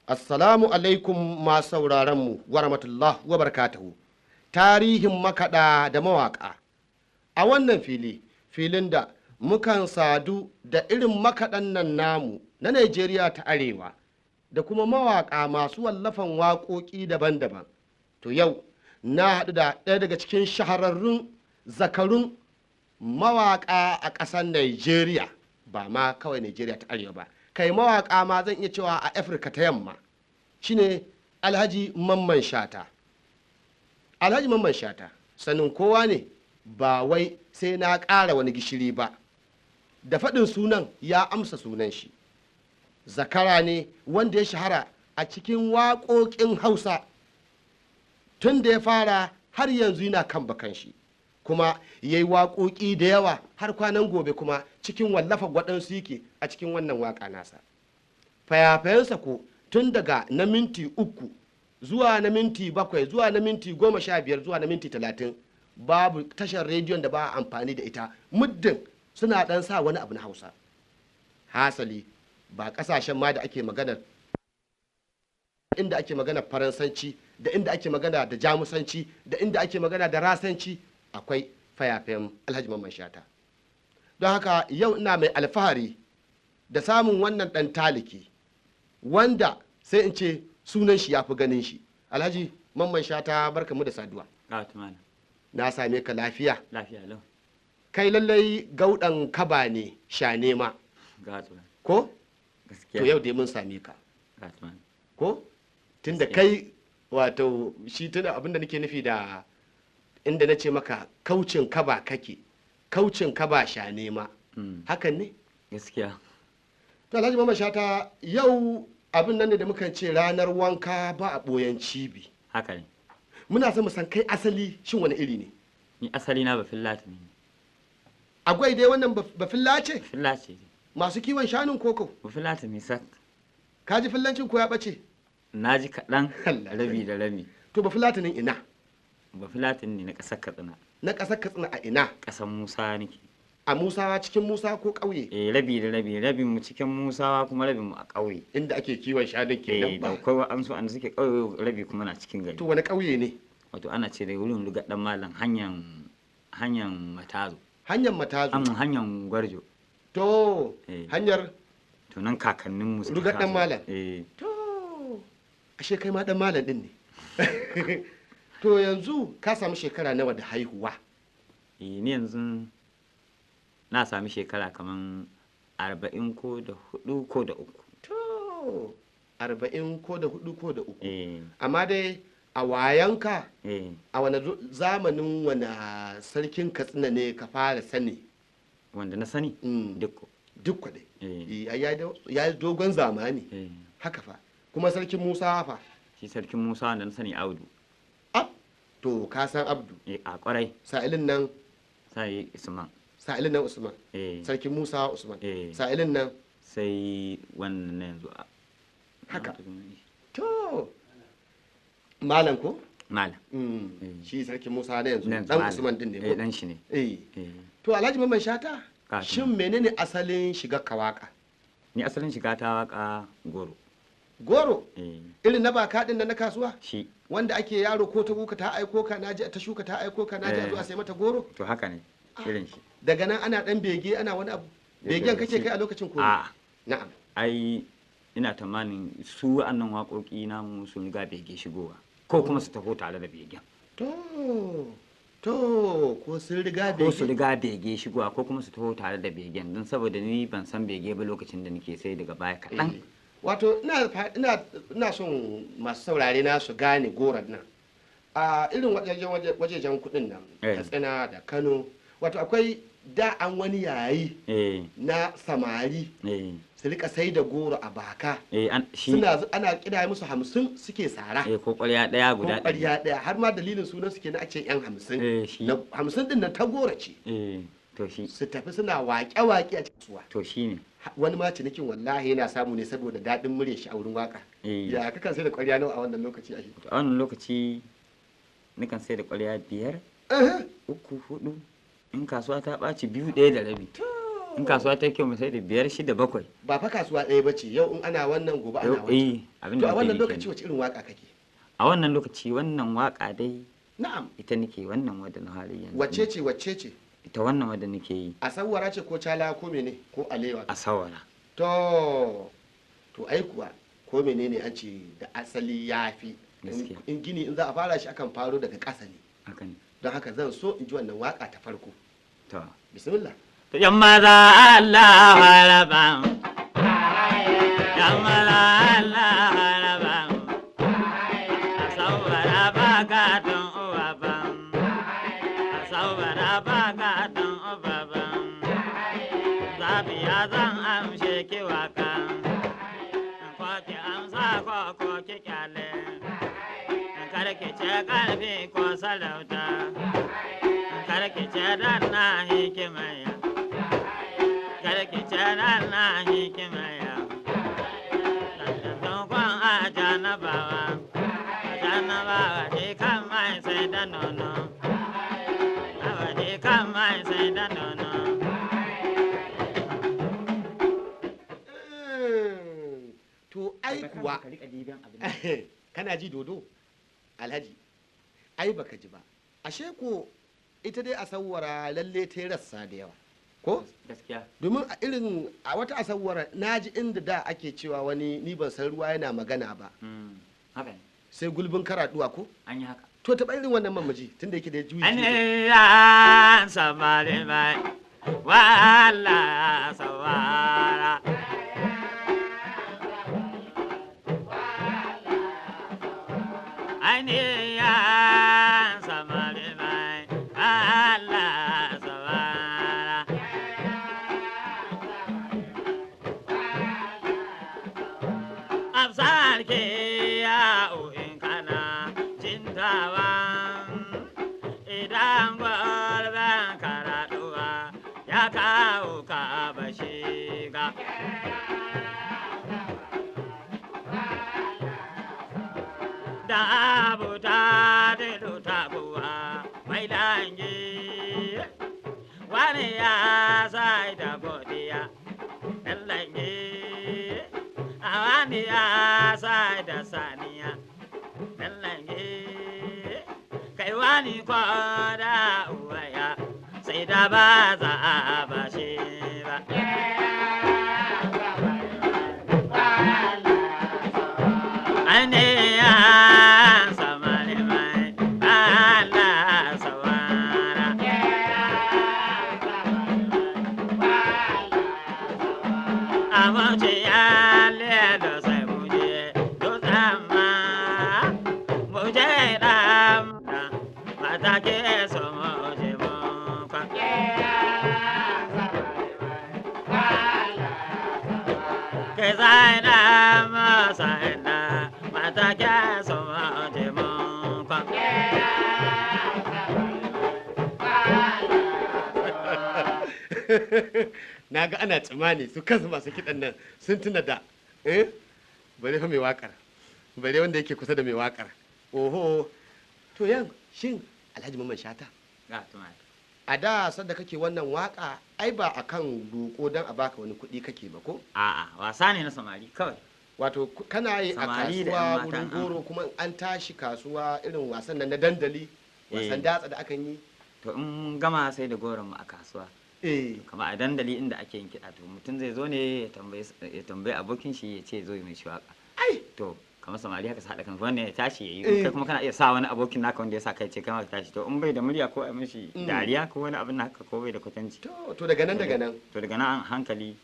Assalamu alaikum masu sauraronmu wa rahmatullah wa barakatuhu. Tarihin makaɗa da mawaƙa. A wannan filin da mukan sadu da irin makaɗan nan namu na Najeriya ta Arewa da kuma mawaƙa masu wallafan waƙoƙi daban-daban. To yau na haɗu da ɗaya daga cikin shahararrun zakarun mawaƙa a ƙasar Najeriya, ba ma kawai Najeriya ta Arewa ba. Kai mawaƙa ma zan iya cewa a Afirka ta yamma, shine Alhaji Mamman Shata. Alhaji Mamman Shata sanin kowa ne, ba wai sai na ƙara wani gishiri ba, da faɗin sunan ya amsa sunan shi. Zakara ne wanda ya shahara a cikin waƙoƙin Hausa tun da ya fara har yanzu yana kan bakan shi, kuma ya yi waƙoƙi da yawa har kwanan gobe kuma cikin wallafa gwaɗansu yake a cikin wannan waƙa nasa. Fayafayensa ko tun daga na minti 3 zuwa na minti 7 zuwa na minti 15 zuwa na minti 30 babu tashar rediyon da ba a amfani da ita, muddin suna ɗan sa wani abu na Hausa. Hasali ba ƙasashen ma da ake magana, inda ake magana Faransanci da inda ake magana da Jamusanci da inda ake magana da Rasanci akwai fayafayen Alhaji Mamman Shata. Don haka yau ina mai alfahari da samun wannan ɗan taliki wanda sai in ce sunan shi ya fi ganin shi. Alhaji Mamman Shata, barka mu da saduwa. Na same ka lafiya? Lafiya lau. Kai lallai gaudan kaba ne sha nema. Ko? To yau dai mun same ka. Ko? Tunda kai wato shi tunda abinda nake nufi da inda na ce maka kaucin kaba kake, kaucin kaba sha nema. Hakan ne? Gaskiya. To Alhaji Mamman Shata, yau abin nan ne da mukan ce ranar wanka ba a ɓoyen cibi. Haka ne. Muna son mu san kai asali shin wani iri ne? Ni asali na bafillata ne. Agwai dai wannan bafillace? Bafillace. Masu kiwon shanun koko? Bafillata ne sak. Ka ji fillancin ko ya ɓace? Na ji kaɗan rabi da rabi. To bafillatanin ina? Bafillatin ne na ƙasar Katsina. Na ƙasar Katsina a ina? Ƙasar Musa nake. A Musawa, cikin Musa ko ƙauye? Rabi da rabi, rabin mu cikin Musawa kuma rabin mu a ƙauye. Inda ake kiwon shanun kenan ba. Da akwai wa'ansu an suke ƙauye, rabi kuma na cikin gari. To wani ƙauye ne? Wato ana ce da wurin Lugar Dan Malam, hanyar Matazo. Hanyar Matazo? Hanyar Gwarjo. To hanyar? To nan kakannin mu suka Lugar Dan Malam? To ashe kai ma Dan Malam din ne. To yanzu ka samu shekara nawa da haihuwa? Ni yanzu na sami shekara kaman 40 ko da 4 ko da 3. To 40 ko da 4 ko da 3. Amma dai a wayanka a wani zamanin wani sarkin Katsina ne ka fara sani? Wanda na sani? Dukko. Dukko dai. Ya yi dogon zamani. Haka fa. Kuma sarkin Musa fa? Shi sarkin Musa wanda na sani Audu. To ka san Abdu? A kwarai. Sa'ilin nan? Sai Usman. Sa'ilin nan Usman? Sarkin Musa Usman? Sa'ilin nan? Sai wannan na yanzu. Haka. To Malam ko? Malam. Shi sarkin Musa na yanzu dan Usman din ne ko? Dan shi ne. To Alhaji Mamman Shata, shin menene asalin shiga ka waka? Ni asalin shiga ta waka goro. Goro? Irin na baka din na kasuwa? Shi. Wanda ake yaro ko ta buka ta aiko ka, naji ta shuka ta aiko ka, naji a zo a sai mata goro? To haka ne. Irin shi. Daga nan ana dan bege, ana wani abu. Begen kake kai a lokacin ko? Na'am. Ai ina tamanin su wa'annan waƙoƙi namu sun riga bege shigowa, ko kuma su taho tare da begen. To ko sun riga bege? Ko su riga bege shigowa ko kuma su taho tare da begen, don saboda ni ban san bege ba lokacin da nake, sai daga baya kaɗan. Wato ina son masu saurare na su gane goron nan a irin wajejen kuɗin nan, Katsina da Kano. Wato akwai da an wani yayi na samari su rika sai da goro a baka, ana kira musu 50 suke tsara, ko ƙwarya ɗaya guda ɗaya, har ma dalilin sunan suke na ake yan 50 na 50 din nan ta goro ce. To shi su tafi suna waƙe-waƙe a cikin suwa. To shi ne wani ma cinikin wallahi yana samu ne saboda daɗin murya shi a wurin waka. Ya kakan sai da ƙwarya nawa a wannan lokaci? A wannan lokaci nakan sai da ƙwarya 5, 3, 4, in kasuwa ta ɓaci 2, 1 da rabi. in kasuwa ta kyau mu sai da 5 6 7. ba fa kasuwa ɗaya bace yau in ana wannan gobe ana wannan. Abin To da a wannan muke yi lokaci kenan. wace irin waka kake? A wannan lokaci wannan waka dai Na'am. ita nake wannan wadda na hali yanzu. Wacce ce? Ita wannan wadda nake yi A sawara ce ko cala ko mene ko alewa? a sawara. To ai kuwa ko menene an ce da asali yafi. Gaskiya. In gini in za a fara shi akan faro daga ƙasa ne. Haka ne. Don haka zan so in ji wannan waka ta farko. To. Bismillah. To yamma za Allah haraba. Yamma za Allah haraba. Sawara baka don uwa ban. Sawara baka don uwa ban. Zabiya zan amshe ki waka. Ko ki amsa ko ki kyale. Karki ce karfi ko sarauta. Karki ce dan na hikimaya. Karki ce dan na hikimaya. Sannan kwan a janabawa. Janabawa shi kan mai sai da nono. Awa shi kan mai sai da nono. To ai kuwa kana ji dodo alhaji ai baka ji ba ashe ko ita dai asawara lalle ta yi rassa da yawa ko Gaskiya. domin a wata asawara na ji inda da ake cewa wani ni ban san ruwa yana magana ba Haka ne. sai gulbin karaduwa ko An yi haka. to taɓa irin wannan mamaji tunda yake da juyi An ya samari mai wala sawara. An ya samari mai wala sawara. Amsar ke ya in kana cintawan idan gwalben karaduwa ya kawo ka bashi ga. Da abu ta dilu ta buwa mai dangi wani ya sai da godiya ɗan langi a wani ya sai da saniya ɗan langi kai wani ko da uwaya sai da ba za a bashi ba. Ane ya samari mai ala sawara. Amoche ya le do sai muje do sama muje dam mata ke so muje mo kwa. Ke sai dam sai na mata ke so muje mo kwa. na ga ana tsimani su kansu masu kiɗan nan sun tuna da bare fa mai wakar bare wanda yake kusa da mai wakar oho to yan shin alhaji mamman shata Ga tumai. a da sadda kake wannan waka ai ba akan roƙo don a baka wani kuɗi kake ba ko A'a, wasa ne na samari kawai. wato kana yi a Samari da 'yan kasuwa mata, wurin goro kuma an tashi kasuwa irin wasan nan na dandali wasan datsa da akan yi To in gama sai da goron mu a kasuwa. eh Kama a dandali inda ake yin kiɗa to mutum zai zo ne ya tambayi abokin shi ya ce zo yi mai shi waka. ai To kamar samari haka su haɗa kansu wannan ya tashi ya yi. Eh. Kai kuma kana iya sa wani abokin naka wanda ya sa kai ce kai ma ka tashi. To in bai da murya ko a mishi dariya ko wani abin haka ko bai da kwatanci. to daga nan To daga nan hankali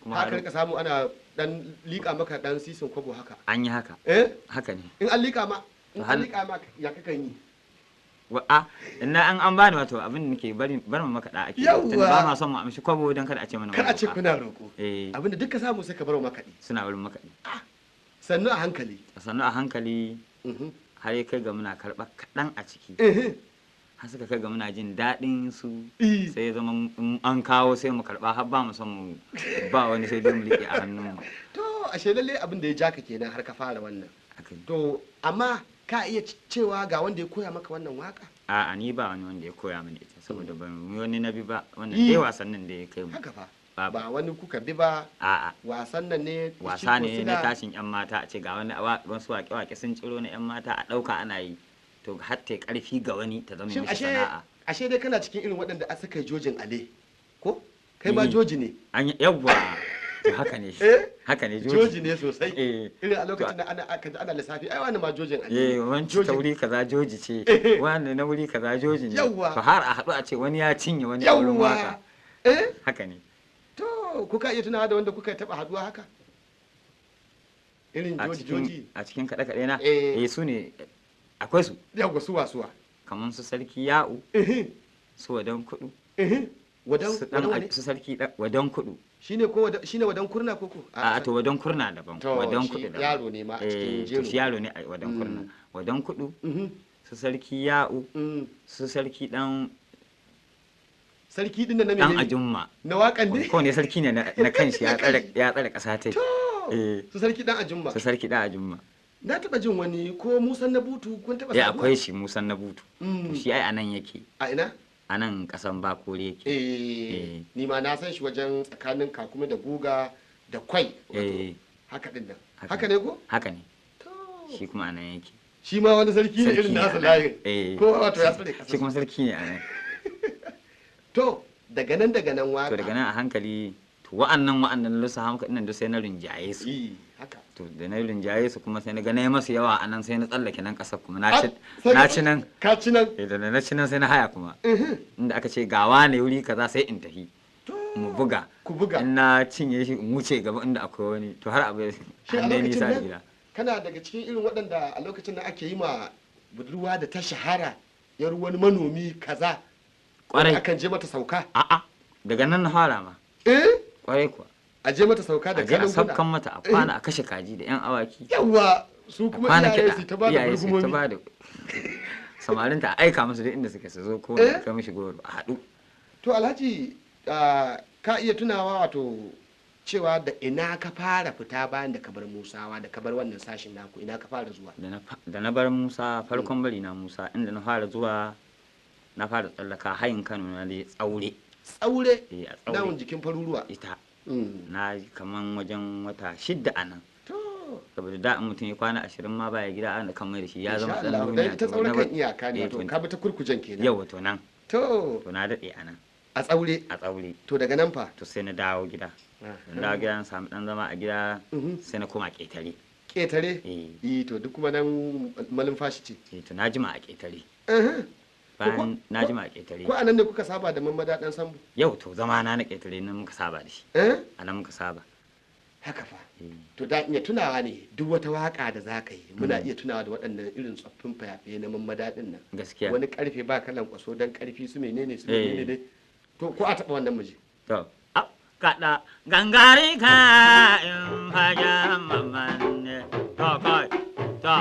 kuma haka har rika samu ana dan liƙa maka dan sisin kwabo haka an yi haka. eh Haka ne. in an liƙa ma in To an hal- liƙa ma ya kakan yi Ina an bani wato abin da ke bar mu makaɗa ake. Yawwa. Tunda ba ma son mu amshi kwabo don kada a ce mana kar a ce maroƙa. kuna roƙo Eh, abinda duka samu sai ka bar wa makaɗi suna wurin makaɗi. sannu a hankali Sannu a hankali Mhm. har ya kai ga muna karɓar kaɗan a ciki. Eh, Har suka kai ga muna jin daɗin su eh. sai ya zama in an kawo sai mu karɓa har ba mu son mu ba wani sai dai mu riƙe a hannun mu. to ashe lalle abin da ya ja ka kenan har ka fara wannan Haka ne. to amma ka iya cewa ga wanda ya koya maka wannan waka A'a ni ba wani wanda ya koya mini ita saboda ban yi wani nabi ba wannan Yi. dai wasannin da ya kai mu. haka fa Babu. ba wani kuka bi ba, a'a wasan nan ne wasa shi ko ne sila- na tashin yan mata a ce ga wani wasu waƙe-waƙe sun ciro na yan mata a ɗauka ana yi to har ta ƙarfi ga wani ta zama Shin mishi sana'a ashe dai kana cikin irin waɗanda a suka yi jojin ale ko kai ma Eh. joji ne an yi yawwa to haka ne Eh? haka ne joji ne sosai eh irin a lokacin da ana lissafi ai wani ma jojin ale eh wanci ta wuri kaza joji ce Eh. wani na wuri kaza joji ne Yawwa. to har a haɗu a ce wani ya cinye wani a wurin yawwa waka haka ne to kuka iya tunawa da wanda kuka taɓa haduwa haka irin a joji cikin kaɗe-kaɗe na Eh. su ne akwai su yawwa suwa kamar su sarki ya'u su wadan kudu wadan su dan wane? su sarki wadan kudu shine wadan kurna koko a to wadan kurna daban to wadan shi kudu daban yaro ne ma a cikin to shi jero yaro ne a wadan kurna wadan kudu Mhm. su sarki ya'u Mm. su sarki dan sarki din nan na dan menene ajumma na wakan ne ko ne sarki ne na kanshi ya tsare kasa ta to eh su sarki dan ajumma su sarki dan ajumma na taba jin wani ko musan na butu kun taba eh saduwa? akwai shi musan na butu Mm. shi ai anan yake a ina anan kasan bakore yake eh ni ma na san shi wajen tsakanin kakumi da guga da kwai eh haka din nan Haka. haka ne ko haka ne to shi kuma anan yake shi ma wani sarki ne irin nasa layin eh ko wato ya tsare shi kasa kuma sarki ne anan to daga nan waka to daga nan a hankali to wa'annan lusa hamka dinnan da sai na rinjaye su haka to da na rinjaye su kuma sai na ga na yi masu yawa a nan sai na tsallake nan ƙasar kuma na Ah, ci sai na ka- ci nan ka ci nan da na ci nan sai na haya kuma Mhm. inda aka ce gawa ne wuri kaza sai in tafi to mu buga ku buga in na cinye shi in wuce gaba inda akwai wani to har abu shi a hannun lokacin nisa da nan gida kana daga cikin irin waɗanda a lokacin da ake yi ma budurwa da ta shahara yar wani manomi kaza kwarai akan je mata sauka a'a daga nan na fara ma eh kwarai kuwa a je mata sauka da a je a kanin sabkan guna mata a kwana a kashe kaji da yan awaki yawa su a kuma kwana iyaye su ta ba da iyaye su ta burgumomi ba da samarinta a aika musu duk inda suke su zo ko Eh? kai mishi goro a haɗu to alhaji ka iya tunawa wato cewa da ina ka fara fita bayan da ka bar musawa da ka bar wannan sashin naku ina ka fara zuwa da na bar Musa farkon bari na Musa inda na fara zuwa na fara tsallaka hayin Kano na dai tsaure tsaure eh a dawon tsaure jikin faruruwa ita Mm. na yi kaman wajen wata 6 a nan to saboda da in mutum ya kwana 20 ma baya gida an kan mai da shi ya zama insha dan Allah duniya dai ta tsaure na kan bar- iyaka ne eh, to to- ka bi ta kurkujen kenan yau to nan to to na daɗe a nan a tsaure a tsaure to daga nan fa to sai na dawo gida na dawo gida na samu dan zama a gida Mhm. sai na koma ƙetare ƙetare eh to duk kuma nan malumfashi ce to na jima a ƙetare Mhm. bayan na jima a ƙetare ko anan ne kuka saba da mamada dan sambu yau to zama na ƙetare nan muka saba da shi a nan muka saba haka fa eh. to da iya tunawa ne duk wata waka da za ka yi muna iya tunawa da waɗannan irin tsoffin fayafaye na mamada din nan gaskiya wani karfe ba kalan kwaso dan karfi su menene su Eh. menene dai to ko a taɓa wannan muje to kaɗa gangare ka in faja mamman ne to kai to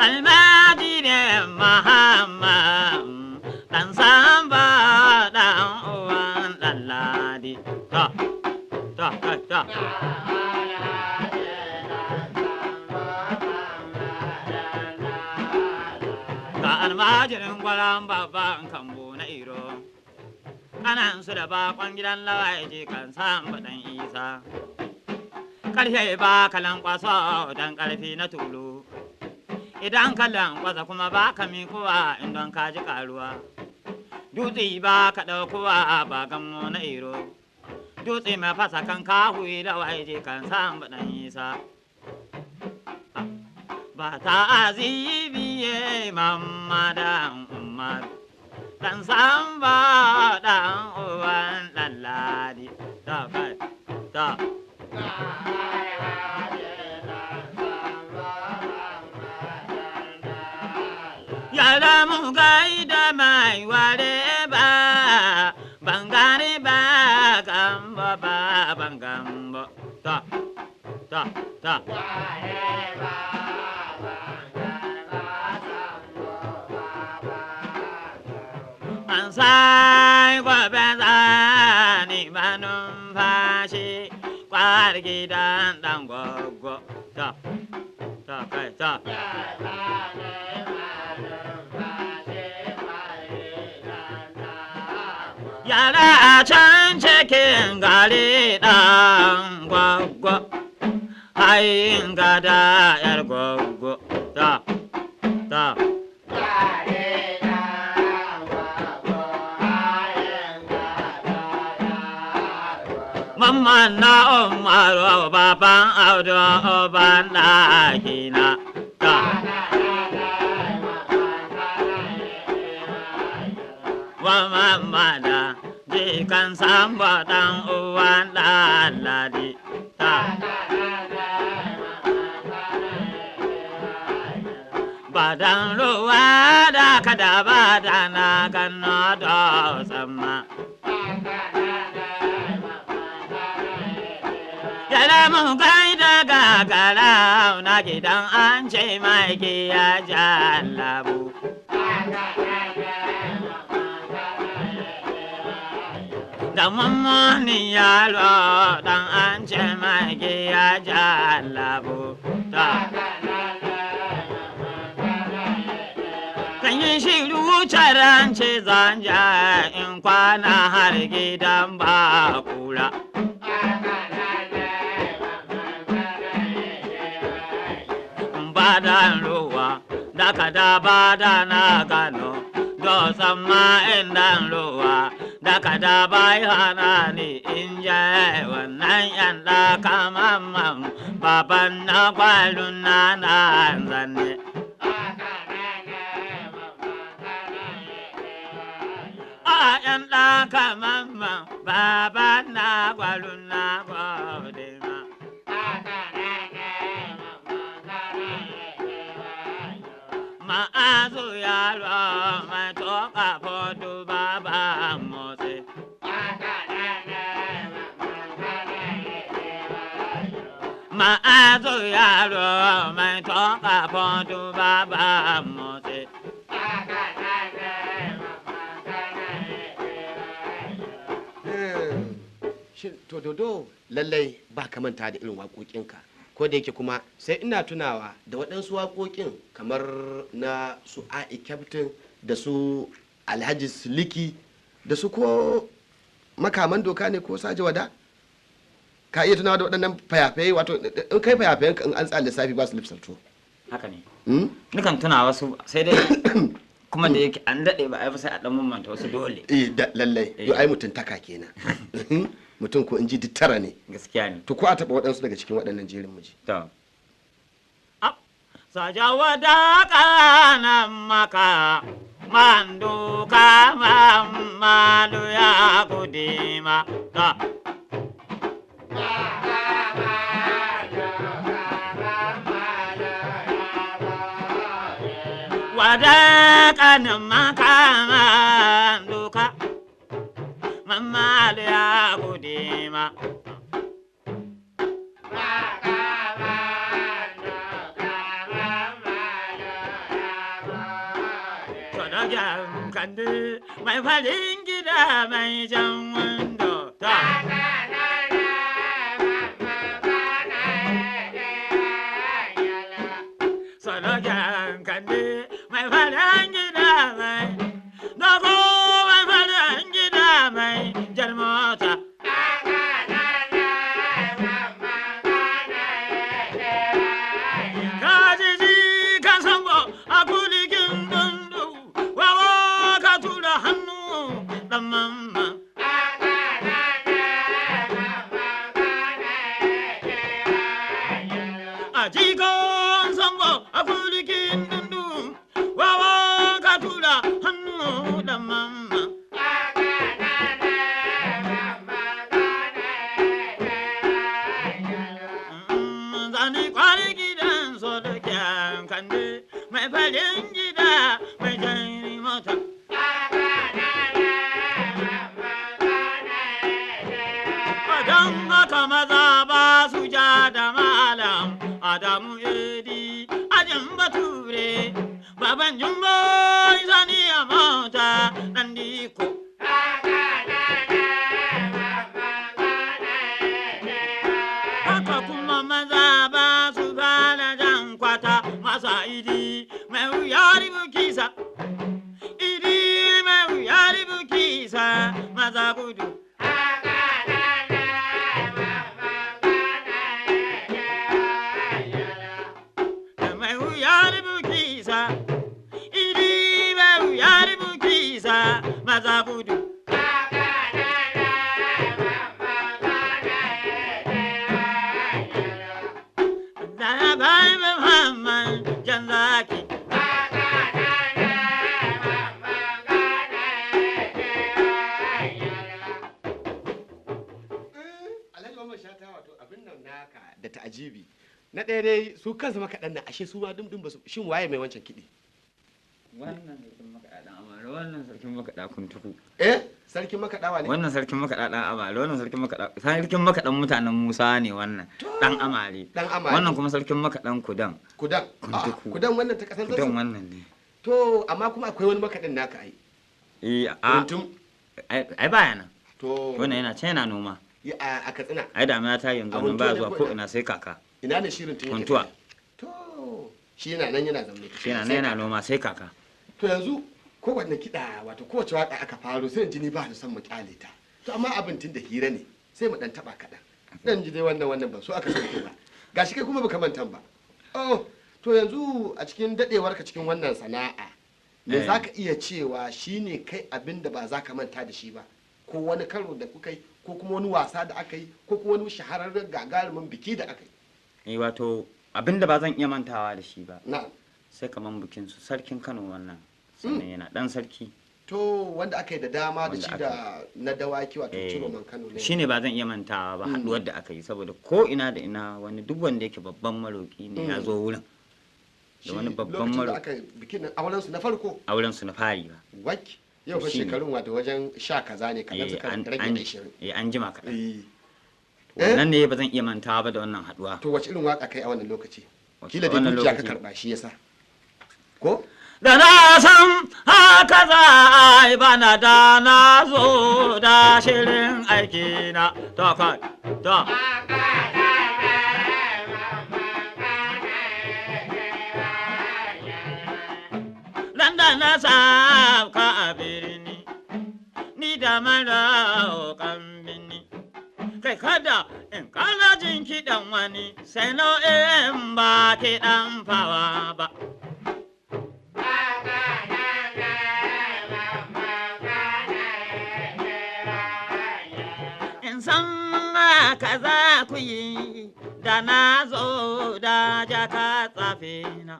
almadi ne mahamman ɗan samba ɗan uwan ɗan ladi to kai to ga almajirin gwaran babban kambo na iro kanan su da bakon gidan lawaye je kan samu dan isa karfe ba kalan kwaso dan karfi na tulu idan kalan kwasa kuma ba ka mikuwa indon ka ji karuwa dutse ba ka daukowa ba gammo na iro dutse mai fasa kan kahu da waye je kan samu dan isa ba ta azibiye mamma dan umar dan samba dan uwan dan ladi ta kai ta yara mu gaida mai ware ba bangare ba gamba ba bangambo ta ta ta an sai gobe zani manumfashi kwar gidan dan gogo ta ta kai ta yara a can cikin gari ɗan gwaggo hayin gada yar gwaggo ta ta Mamman na umaru baban audu ban ɗakina ta wa mamada jikan samba ɗan uwan ɗaladi ta badan ruwa da kada bada na gano da sama yala mun gaida gagara na gidan an ce mai ya jallabu da mummuni yalo dan an ce mai ya jallabu ta kan yi shiru caran ce zanja in kwana har gidan ba kura badan ruwa da kada bada na gano dotsan ma'in dan ruwa da kada bai hana ni in je wannan yan da kamamman baban na kwalun na zanne a yan da kamamman baban na kwalun na gode ma ma'azu yaro mai toka foto baba motsi ma'azu yaro mai toka foto baba motsi to dodo lallai ba ka manta da irin waƙoƙinka ko da yake kuma sai ina tunawa da waɗansu waƙoƙin kamar na su a'i captain da su alhaji siliki da su ko makaman doka ne ko saje wada ka iya tunawa da waɗannan fayafaye wato in kai fayafayen in an tsara lissafi ba su lissafto haka ne nukan tuna wasu sai dai kuma da yake an daɗe ba a yi sai a ɗan mamanta wasu dole lallai yau ai mutuntaka kenan mutum ko in ji tara ne gaskiya ne to ko a taɓa waɗansu daga cikin waɗannan jerin muji to sajawa da ƙanan maka manduka mamadu ya kudima ta wada ƙanan maka manduka mamadu ya kudima kande mai farin gida mai jan wando ta sanajan kande mai farin gida mai dogo mai farin gida mai jar mota kajiji kan sango a kulikin dundu mamma a jikon sango a kulikin dundu wawa ka tura hannu da mamma zani kwari gidan so da kyan kande mai farin gida mai jani mota don haka maza ba su ja da malam Adamu Edi ajin bature baban jumbo sani a mota dan diko haka kuma maza ba su gane jan kwata masa idi mai wuyari bukisa idi mai wuyari bukisa maza da ta'ajibi. Na ɗaya dai su kansu makaɗan nan ashe su ma dum ba su shin waye mai wancan kiɗi? Wannan sarkin makaɗa ɗan amare, wannan sarkin makaɗa kuntuku. Sarkin makaɗa wane? Wannan sarkin makaɗa ɗan amare, wannan sarkin makaɗan mutanen Musa ne wannan ɗan amare. Dan amare. Wannan kuma sarkin makaɗan Kudan. Kudan. Kuntuku. Kudan wannan ta kasan Kudan wannan ne. To amma kuma akwai wani makaɗin naka ai. Kuntum. Ai baya nan. To. Wannan yana can yana noma. A Katsina. Ai damina ta yanzu nan ba zuwa ko ina sai kaka. Ina ne shirin tun yake? Kuntuwa. To shi yana nan yana zaune. Shi yana nan yana noma sai kaka. To yanzu kowanne kiɗa wato kowace waka aka faro sai jini ba su san mu kyale ta. To amma abin tun da hira ne sai mu dan taba kaɗan. Dan ji dai wannan ban so aka sauke ba. Gashi kai kuma baka mantan ba. Oh to yanzu a cikin dadewarka cikin wannan sana'a me za ka iya cewa shine kai abin da ba za ka manta da shi ba ko wani karo da kuka yi ko kuma wani wasa da aka yi ko kuma wani shahararren gagarumin biki da aka yi? Wato abin da ba zan iya mantawa da shi ba na sai kaman bikin su sarkin Kano wannan sannan yana dan sarki to wanda aka yi da dama da shi da na dawaki wato ciroman Kano ne shine ba zan iya mantawa ba haduwar da aka yi saboda ko ina da ina wani duk wanda yake babban maroki ne ya zo wurin da wani babban maro aka bikin auren su na farko auren su na fari ba waki yau fa shekarun wato wajen 10 kaza ne kadan suka rage 20 an jima kadan wannan ne ba zan iya mantawa ba da wannan haduwa to wace irin waka kai a wannan lokaci kila da dukiya ka karba shi yasa ko da na san haka za a yi bana da na zo da shirin aiki na to kai to na sauka a birni ni da mara kan birni kai kada in kala jin kiɗan wani sai nau'in ba kiɗan fawa ba in san kaza ku yi da na zo da jaka tsafe na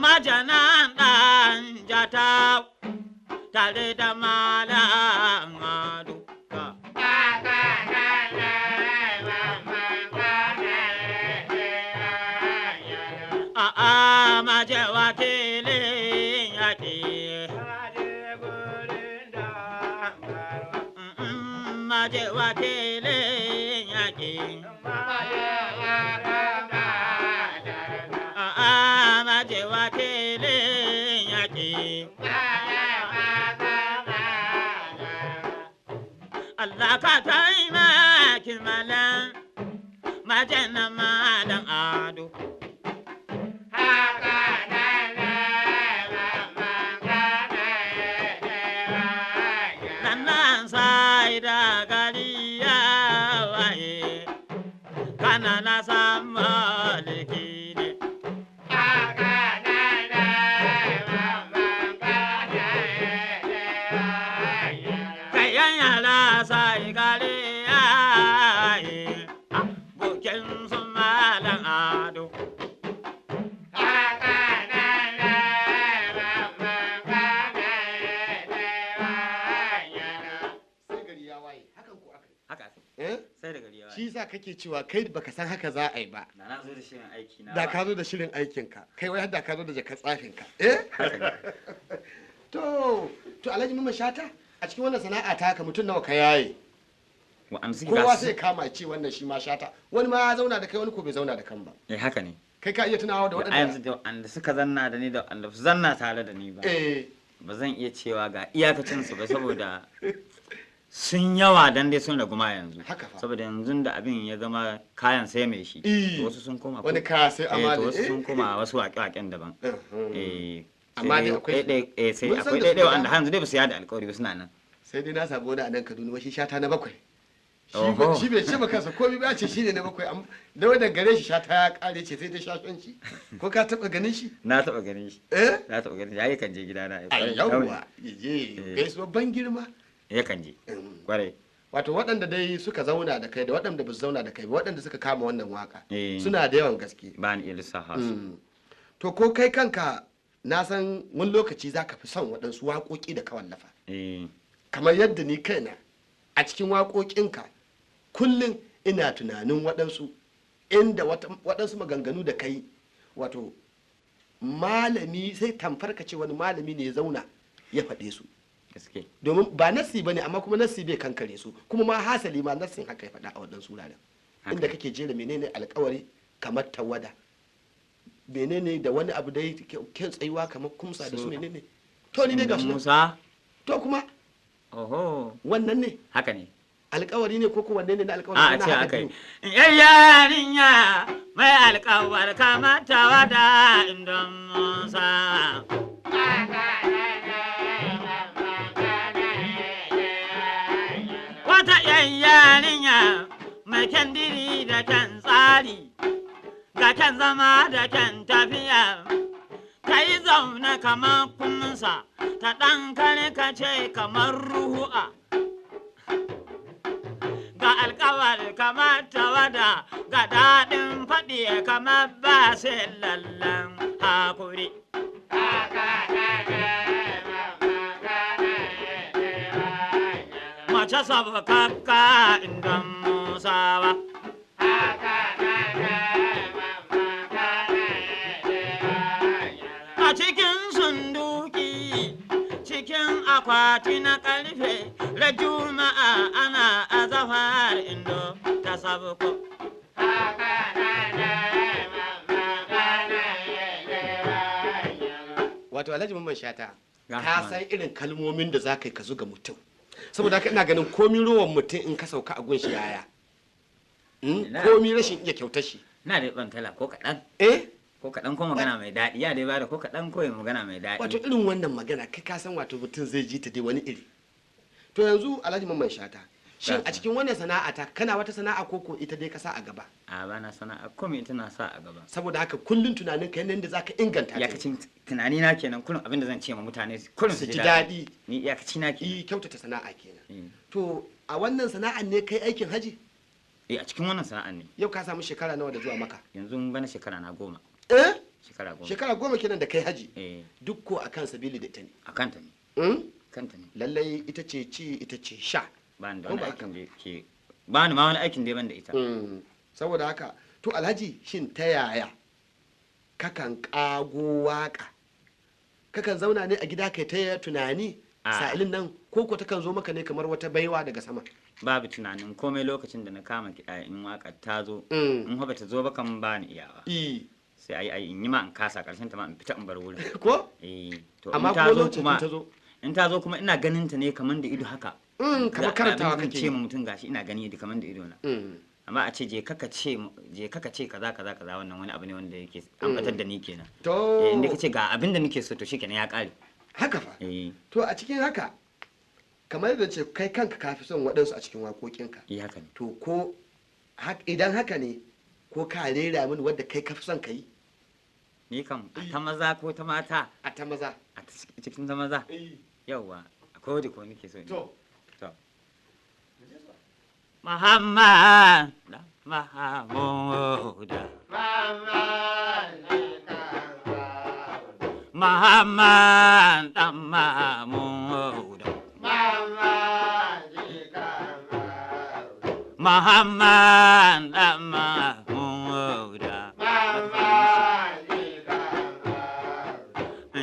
Majanan ɗan jata tare da malam ado a'a maje wakilin yaƙi maje wakilin yaƙi Allah ka taimaki malam majana malam ado nan sai da gari ya waye kana na samu liki ne sai gari ya yi bukin su malam ado sai da gari ya waye shi sa kake cewa kai baka san haka za a yi ba da na zo da shirin aiki na da ka zo da shirin aikinka kai wai da ka zo da jakar tsafinka to Alhaji Mamman Shata a cikin wannan sana'a ta haka mutum nawa ka yaye kowa sai kama ce wannan shi ma Shata wani ma ya zauna da kai wani ko bai zauna da kan ba haka ne kai ka iya tunawa da waɗanda yanzu da wanda suka zanna da ni da wanda su zanna tare da ni ba ba zan iya cewa ga iyakacin su ba saboda sun yawa dan dai sun ragu ma yanzu saboda yanzu da abin ya zama kayan sai mai shi wasu sun koma wani kaya sai amali wasu sun koma wasu waƙe-waƙen daban amma dai akwai sai Mun san akwai da su ɗaiɗai da wanda dama. hanzu dai ba su yada alƙawari ba suna nan. sai dai na samu wani a nan Kaduna wai shi shata na bakwai Oho. shi bai ce ba kansa komai ba ce shi ne na bakwai da wanda gare shi shata ya kare ce sai dai shashanci ko ka taba ganin shi Na taɓa ganin shi. eh Na taɓa ganin shi. Ai kan je gida na. ai yawwa yaje gaisuwa ban girma Ya kan je. Kwarai. wato waɗanda dai suka zauna da kai da waɗanda ba su zauna da kai ba waɗanda suka kama wannan waka Eh. suna da yawan gaske Ba ni iya lissafa su. to ko kai kanka na san wani lokaci za ka fi son waɗansu waƙoƙi da ka wallafa Eh. kamar yadda ni kaina a cikin waƙoƙinka kullum ina tunanin waɗansu inda waɗansu maganganu da kai wato malami sai tamfar ka ce wani malami ne ya zauna ya faɗe su Gaske. domin ba nassi ba ne amma kuma nassi bai kankare su kuma ma hasali ma nassin haka ya faɗa a waɗansu wuraren inda kake jera menene alkawari kamar tawada menene da wani abu da kyan tsayuwa kamar kumsa da su menene to ni dai ga su Musa. to kuma Oho. wannan ne Haka ne. alkawari ne ko wanne ne na alkawari A na ce haɗa aka yi. biyu? Yarinya mai alƙawar kamata wada indon Musa. Wata yarinya mai kyan diri da kyan tsari, ga kyan zama da kyan tafiya. Ta yi zaune kamar kunsa, ta ɗan karkace kamar ruhu'a. Ga alkawar kamar tawada, ga daɗin faɗi kamar ba sai lallan hakuri. Mace sabakakka indan Musawa. A cikin sunduki, cikin akwati na ƙarfe, da juma'a ana azafar indo ta sabuko. wato alhaji mamman shata Ya ka kamata. san irin kalmomin da za ka yi ka zuga mutum saboda haka ina ganin komi rowan mutum in ka sauka a gunshi yaya Ina. komi rashin iya kyautar shi Na da ɓantala ko kaɗan, eh ko kaɗan ko magana mai daɗi, ya dai bada ko kaɗan ko magana mai wato daɗi. irin wannan magana kai ka san wato mutum zai ji ta dai wani iri to yanzu alhaji mamman shata shin a cikin wannan sana'a ta kana wata sana'a koko ita dai ka sa a gaba A bana sana'a komai tana sa a gaba. saboda haka kullun tunanin ka yadda za ka inganta ta Iyakacin tunani na kenan kullum abinda zan ce ma mutane kullum su ji daɗi Ni iyakaci na kenan. yi kyautata sana'a kenan Eh. to a wannan sana'an ne kai aikin haji A cikin wannan sana'an ne. yau ka samu shekara nawa da zuwa maka Yanzu bana shekara na 10. eh Shekara 10. shekara 10 kenan da kai haji Eh, duk ko akan sabili da ita ne a kanta ne. Mm? Kanta ne. lallai ita ce ci ita ce sha Ba ni da Ko wani ba aikin da ke ba ni ma wani aikin da ban da ita. saboda haka to alhaji shin ta yaya kakan kago waka kakan zauna ne a gida kai ta tunani A. sa'ilin nan ko ko takan zo maka ne kamar wata baiwa daga sama Babu tunanin komai lokacin da na kama kiɗa in waka ta zo. Mm. In ba ta zo ba kan ba ni iyawa. I, Sai ai in yi ma in kasa karshen ta ma in fita in bar wurin. ko Eh, to amma in ta ko zo lokacin kuma ta zo in ta zo kuma ina ganin ta ne kaman da ido haka. kamar karantawa Abin da zan kake ce ma mutum gashi ina gani da kaman da ido na. Mm. Amma a ce je kaka ce kaza kaza kaza wannan wani abu ne wanda yake an batar da ni kenan. to Inda kace ga abin da nake so to shikenan ya kare. haka fa Eh, to a cikin haka kamar da ce kai kanka ka fi son waɗansu a cikin waƙoƙinka yi haka ne. to ko idan haka ne ko ka rera mini wadda kai ka fi son ka yi Ni kam a ta maza ko ta mata a ta maza a cikin ta maza yauwa akwai wadda ko nake so ne. to To. Muhammad da Mahamuda. Muhammad da Mahamuda. Muhammad da Mahamuda.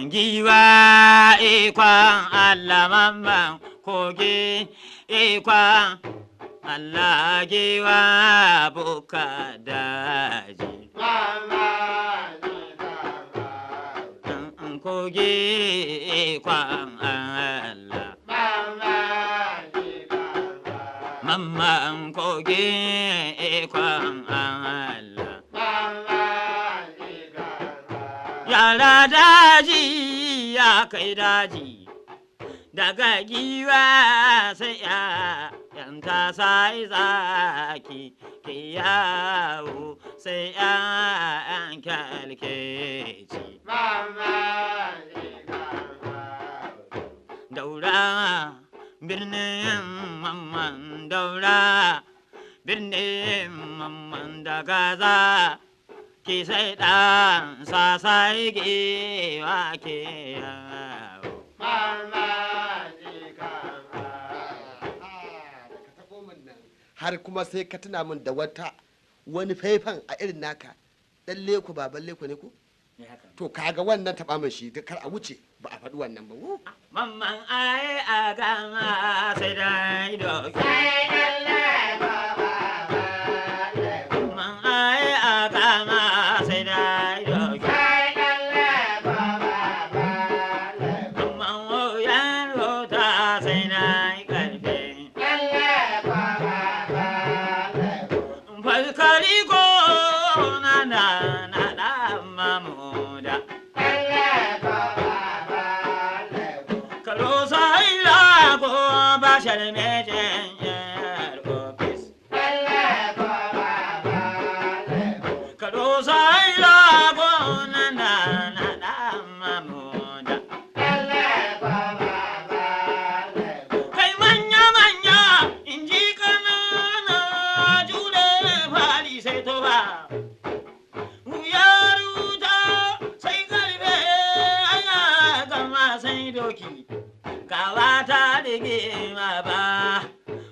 Giwa ikon Allah mamman kogi ikon Allah giwa buka daji. Kogi ikon Allah. Mamman kogi ikon Allah. Yara daji kai daji daga giwa sai ‘yan ta sai zaki ke yawo sai ‘yan kyalkeci. Daura birnin mamman daura birnin mamman da gaza ki sai ɗan sasai giwa ke yawo. Har kuma sai ka tuna min da wani faifan a irin naka dan leku baban leku ne ko? To kaga wannan taɓa min shi kar a wuce ba a faɗi wannan ba. Mamman ai a gama sai dai doki. Mamman ai a gama sai dai doki. Mamman wuyan rota sai dai ƙarfi. Falkari ko na mamuda. Kalo sai la ko bashar mejin yar ofis. Kalo sai la ko na mamuda. Kai manya manya inji kanana jure fari sai to ba. Doki gawa ta dige ma ba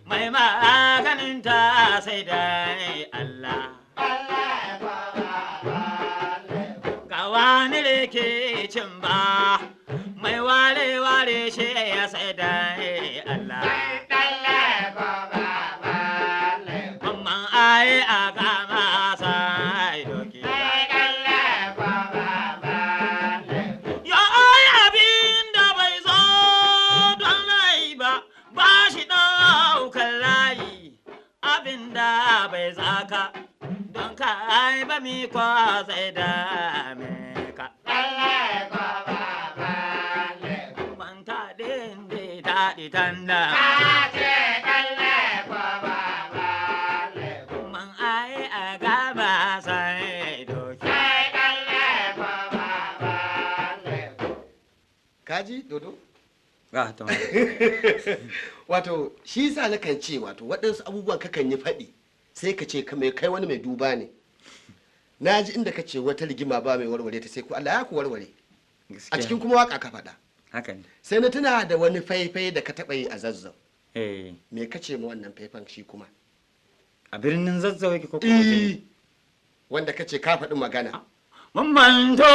mai maganin ta sai dai Allah. Gawa ni da ke cin ba mai ware shi ya sai dai Allah. Mamman ai a gama sai doki. Da bai zaka don ka ai ba mi kwa sai da me ka. Manta din di daɗi tanda. Man ai a gaba sai doki. Kaji dodo? Wato shi sa na kan ce waɗansu abubuwan kakan yi faɗi sai ka ce mai kai wani mai duba ne. Na ji inda ka ce wata rigima ba mai warware ta sai ku Allah ya ku warware a cikin kuma waka ka faɗa. Sai na tuna da wani faifai da ka taɓa yi a Zazzau. Me ka ce ma wannan faifan shi kuma? A birnin Zazzau yake ko kuma wanda ka ce ka faɗi magana. Mammanto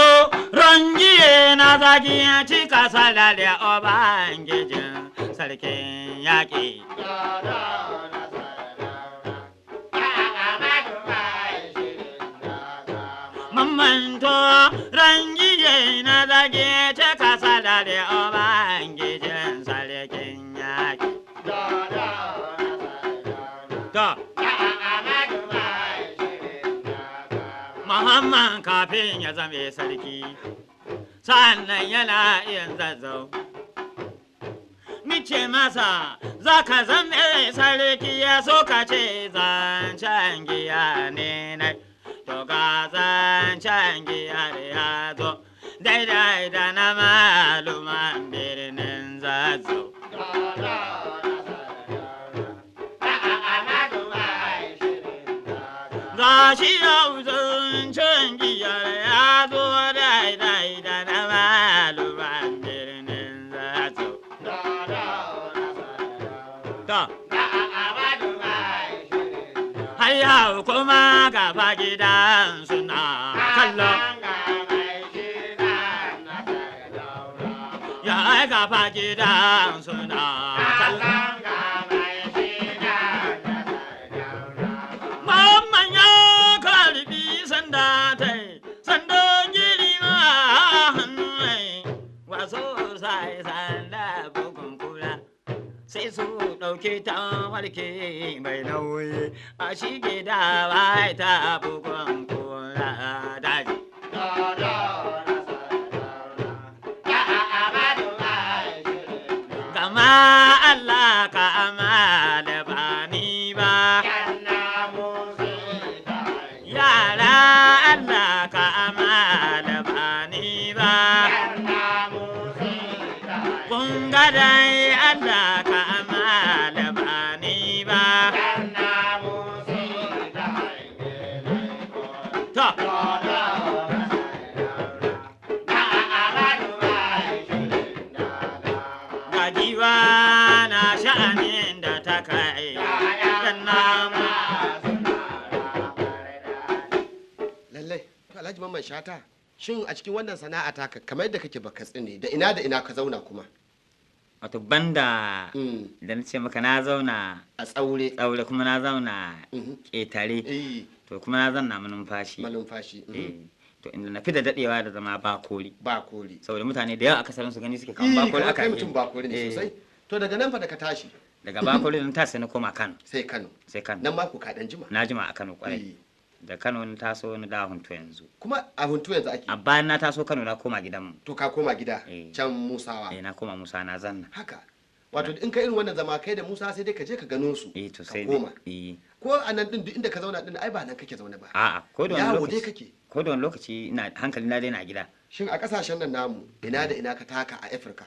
rangiye na zaki ya cika sala da Ubangijin sarkin yaƙi. Mammanto rangiye na zaki ya cika sala da Ubangijin sarkin yaƙi. Muhammad kafin ya zame sarki, sannan yana yin Zazzau. Nice masa za ka zame sarki ya so ka ce zancen giya ne na, to ga zancen giya da ya zo, daidai da na maluman birnin Zazzau. Ga shi yau zancen giyar ya zo daidai da na maluman birnin Zazzau. Har yau kuma gaba gidan suna kallo. Ya gaba gidan suna kallo. Sai su ɗauke ta warke mai nauyi a shige da bai ta bugun kura daji. Allah ka amala ba ni ba. Yara Allah ka amala ba ni ba. Kun ga dai Allah ka amala ba ni ba. To. Gajiwa na sha'anin da ta kai dan namu. lallai to Alhaji Mamman Shata shin a cikin wannan sana'a taka kamar yadda kake baka tsine da ina ka zauna kuma Wato banda Mm. da na ce maka na zauna a tsaure tsaure kuma na zauna Mhm. ƙetare eh to kuma na zauna manumfashi. malumfashi To inda na fi da daɗewa da zama ba kori. ba kori Saboda mutane da yawa akasarin su gani suke kan ba kori kamar aka kai yi. mutum ba kori ne sosai to daga nan fa da ka tashi Daga ba kori na tashi na koma Kano. sai Kano Sai Kano. nan ma ku ka dan jima Na jima a Kano kwarai. Eh. Da Kano na taso na dawo Hunto yanzu. kuma a huntu yanzu ake A bayan na taso Kano na koma gidanmu. to ka koma gida Eh. can Musawa Na koma Musa na zanna. haka wato in ka irin wannan zama kai da Musa sai dai ka je ka gano su To ka sai koma dai. ko a nan din duk inda ka zauna din ai ba nan kake zaune ba A'a ko da wani yawo dai lokaci. kake Ko da wani lokaci ina hankali na dai na gida. shin a kasashen nan namu ina da ina ka taka a Afirka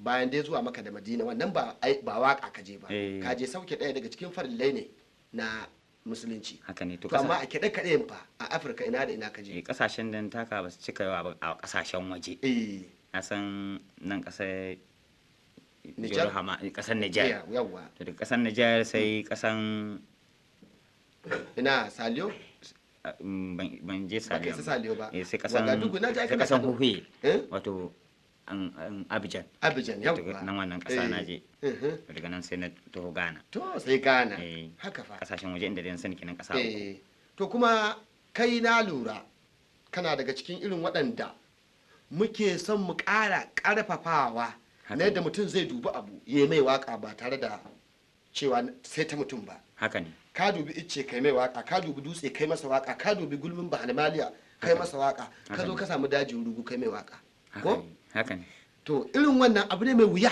bayan dai zuwa maka da Madina wannan ba waka ka je ba Eh. ka je sauke ɗaya daga cikin farillai ne na musulunci Haka ne to to amma a kiɗe-kiɗen fa a Afirka ina da ina ka je kasashen da na taka ba su cika yawa ba a kasashen waje. eh Na san nan kasar Nijar? kasar Nijar. yawwa To daga kasar Nijar sai kasan ina Saliyo ban je ba kai Saliyo. su Saliyo ba Sai kasan Wagadugu na ji sai kana kasan Kano. Huye eh wato an Abidjan. Abidjan Daga yawwa nan wannan kasa na je. Mhm. Daga nan sai na taho Ghana. to sai Ghana Eh. haka fa Kasashen waje inda dai na sani kenan kasa uku. eh to kuma kai na lura kana daga cikin irin waɗanda muke son mu ƙara ƙarfafawa Haka. na yadda mutum zai dubi abu ya mai waka ba tare da cewa sai ta mutum ba Haka ne. ka dubi icce kai mai waka ka dubi dutse kai masa waka ka dubi gulmin bahanimaliya kai masa waka ka Haka zo ne. ka samu dajin rugu kai mai waka Haka ko ne. Haka ne. to irin wannan abu ne mai wuya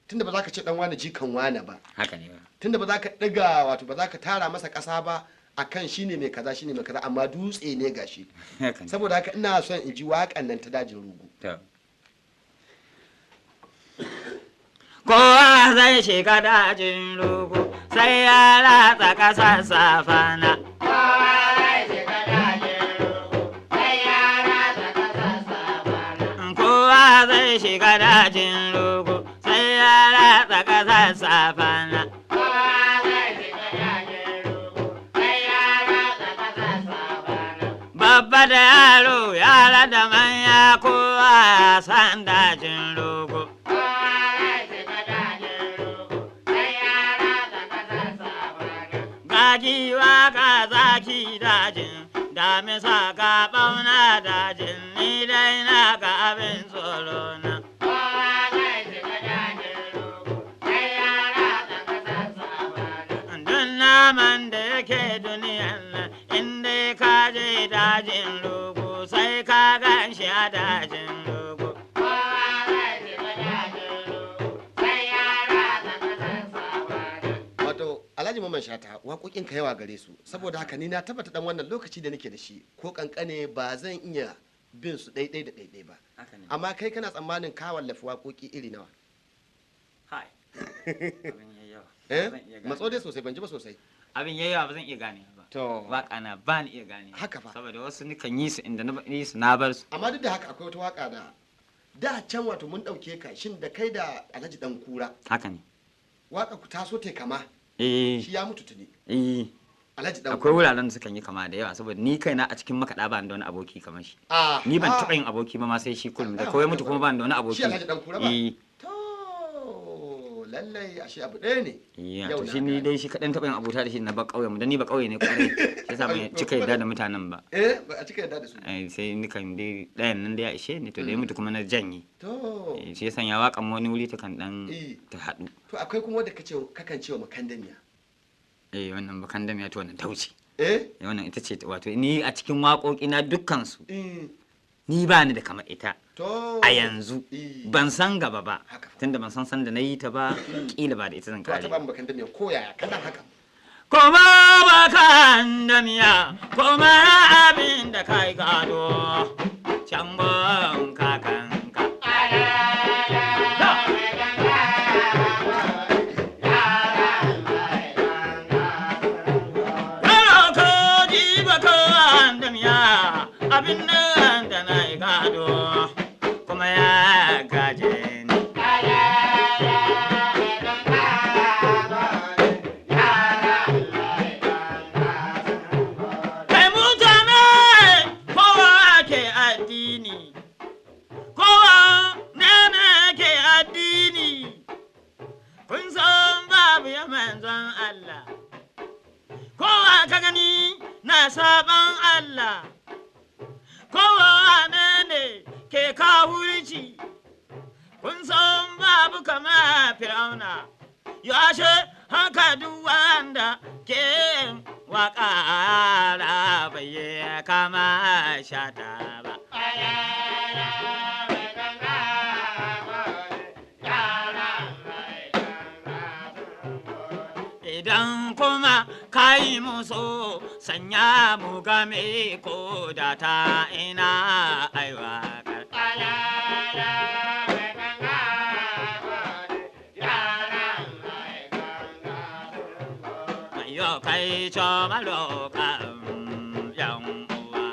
tunda ba za ka ce dan wani jikan wani ba Haka ne ba. tunda ba za ka ɗiga wato ba za ka tara masa ƙasa ba akan shine mai kaza shine mai kaza amma dutse ne gashi Haka ne. saboda haka ina son in ji waƙan nan ta dajin rugu To. Kowa zai shiga dajin rugu sai ya ratsa ƙasar safana. Kowa zai shiga dajin rugu sai ya ratsa ƙasar safana. Babba da yaro, yara da manya kowa ya san dajin rugu. Gajiwa ga zaki dajin, damisa ga ɓauna dajin, ni dai na ga abin tsoro na. Duk naman da yake duniyan nan, in dai ka je dajin rugu, sai ka gan shi a dajin rugu. wato alhaji mamman shata waƙoƙin ka yawa gare su saboda haka ni na tabbata dan wannan lokaci da nake da shi ko kankane ba zan iya bin su ɗaiɗai da ɗaiɗai ba Haka ne. amma kai kana tsammanin ka wallafi waƙoƙi iri nawa Hai. Abin yayi yawa. eh Ba zan iya gane. matso dai sosai ban ji ba sosai Abin yayi yawa ba zan iya gane ba. to Waka na ba ni iya gane. Haka fa. Saboda wasu nikan yi su inda na yi su na bar su. amma duk da haka akwai wata waka da can wato mun ɗauke ka shin da kai da alhaji dan kura Haka ne. waka ku taso te kama Eh. shi ya mutu tuni Eh. alhaji dan Akwai wuraren da sukan yi kama da yawa saboda ni kaina a cikin makaɗa ba ni da wani aboki kamar shi. ah Ni ban ah. taɓa yin aboki ba ma sai shi kullum da Ah, kawai mutu kuma ba ni da wani aboki. shi alhaji dan kura ba Eh. to lallai ashe abu ɗaya ne Iya, Yau to na shi ni gane. dai shi kaɗan taɓa yin abota da shi na ba ƙauye mu dan ni ba ƙauye ne kwarai shi yasa ban cika yarda da mutanen ba. eh ba a cika yarda da su Sai ni kan dai ɗayan nan da ya ishe ni to da ya mutu kuma na janye. to Shi yasa ya waƙan wani wuri ta kan ɗan Eh. ta haɗu. to akwai kuma wanda kakan cewa makandamiya Wannan bakan damiya to wannan ta wuce. eh Wannan ita ce wato ni a cikin waƙoƙi na dukkan su Mm. ni ba ni da kamar ita To. a yanzu Eh. ban san gaba ba Haka fa. tunda ban san sanda na yi ta ba kila ba da ita zan To ta kare ba mu bakan da me koyaya kadan haka. kuma ba kan da miya kuma abin da kai gado can gon kakanka Yaro ko ji ba kan da miya abin nan da na yi gado kuma ya gaje ni kai mutane kowa ke addini kowa ne ke addini kun san babu ya manzon Allah kowa ka gani na saban Allah kowa ne ke kawurci kun san babu kama fir'auna yashe haka duk wanda ke waka bai kama shata ba idan kuma kai musu sanya mu game ko da ta ina aiwa yo kai cho malo ka yang uwa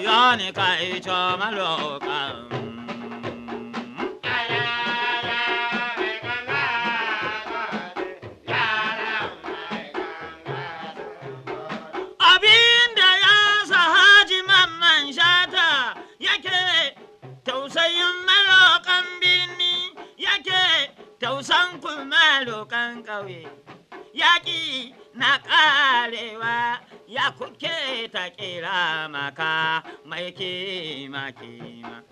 yo ni kai cho malo ka abinda ya sa haji mamman shata yake tausayin malokan birni yake tausan kuma lokan ƙauye yaƙi na ƙarewa ya kuke ta kira maka mai kima kima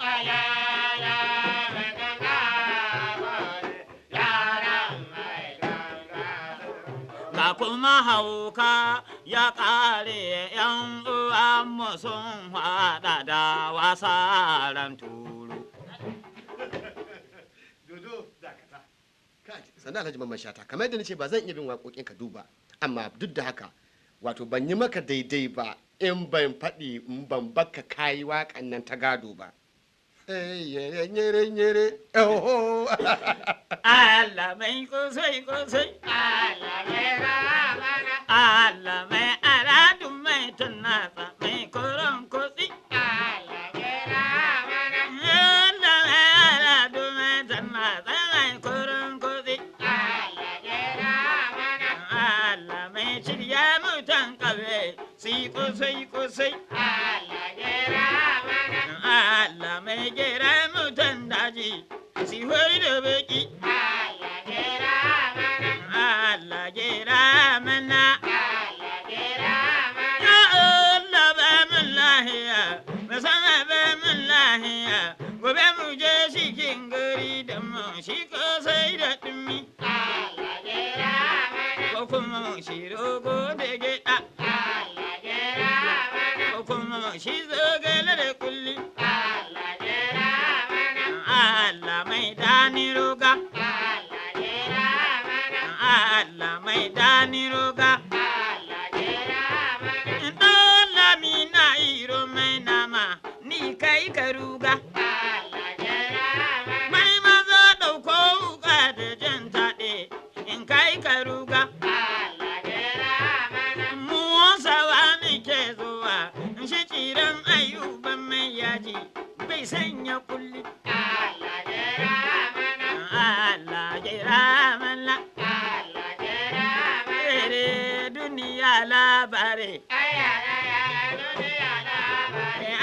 ga kuma hauka ya ƙare yan uwanmu sun haɗa da wasaran turu Dodo dakata. Sannan Alhaji Mamman Shata kamar yadda nace ba zan iya bin waƙoƙin ka duba amma duk da haka wato ban yi maka daidai ba in ban faɗi in ban baka kayi waƙan nan ta gado ba. Nyere nyere oho. Allah mai kusai kusai Allah mai aladu mai tunasa mai koron kusi Allah mai aladu mai tunasa mai koron kusi Allah mai shirya mutan kabe si kusai kusai Allah mai gera mutan daji si hori da baki Allah gera mana ya Allah ba mun lahiya masana ba mun lahiya gobe mu je cikin gari da mu shi ko sai da dumi ko kuma mu shi rogo da gida ko kuma mu shi zogale da kulli Allah mai dani roga Allah mai dani roga Ndola mina iro mai nama ni kai ka ruga mai maza dauko wuka da jan taɗe in kai ka ruga mu sawa ni ke zuwa shi tsiran ayuban mai yaji bai sanya kulli Allah gera mana duniya labari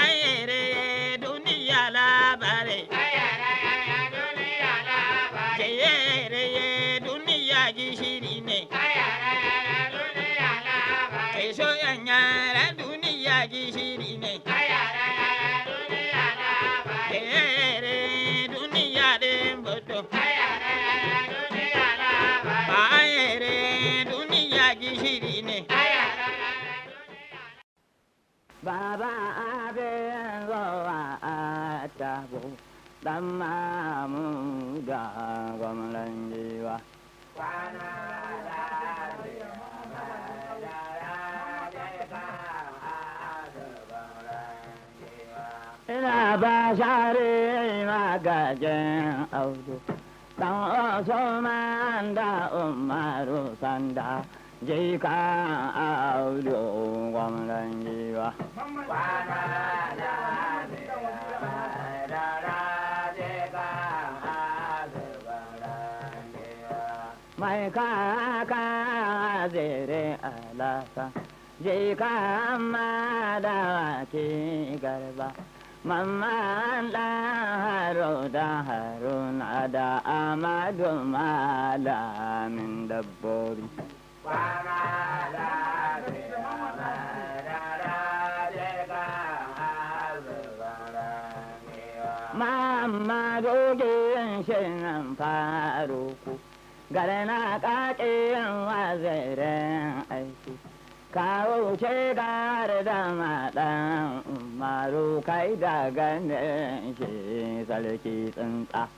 ayere duniya labari keyere duniya gishiri ne kai so yanyara duniya gishiri ne keyere duniya den bodo ayere duniya yi ne. Baba abin zuwa a tabo, ɗan mamu da gwamnan jiwa. Ina ba share magajin audu, ɗan Usman da Umaru Sanda, jika audu gwamnan jiwa. Mai kaka zere alasa, jika ma da wake garba. Mamman Haro da Haruna da Amadu malamin dabbobi. Mamadu gin shirin faruku, gare na ƙaƙin wazirin aiki. Kawo ce gare da maɗan Umaru kai da ganin shi sarki tsuntsa.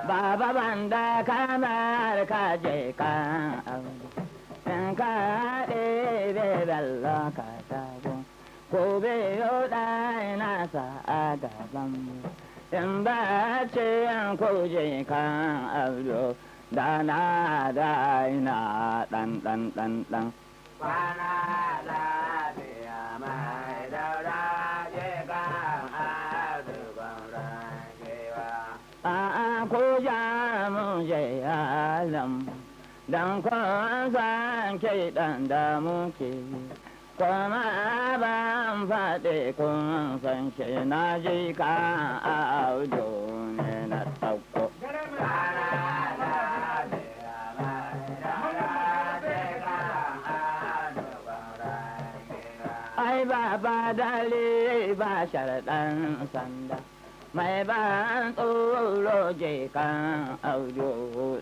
Baba banda kamar ka je kan aure, in ka haɗe da bello ka tabo, ko biyo ɗaya nasa a gaban mu. In ba ce yan kuje kan abu da na da ina ɗan. Kwana lafiya mai daura je kan abu gwamnatewa. A ko ja mu je alam, dan kwan san ke ɗan da muke yi. Kuma ban faɗi kun san shi na ji ka audu ne na ɗauko. Ai ba dali ba sharaɗan sanda, mai ban tsoro je kan audu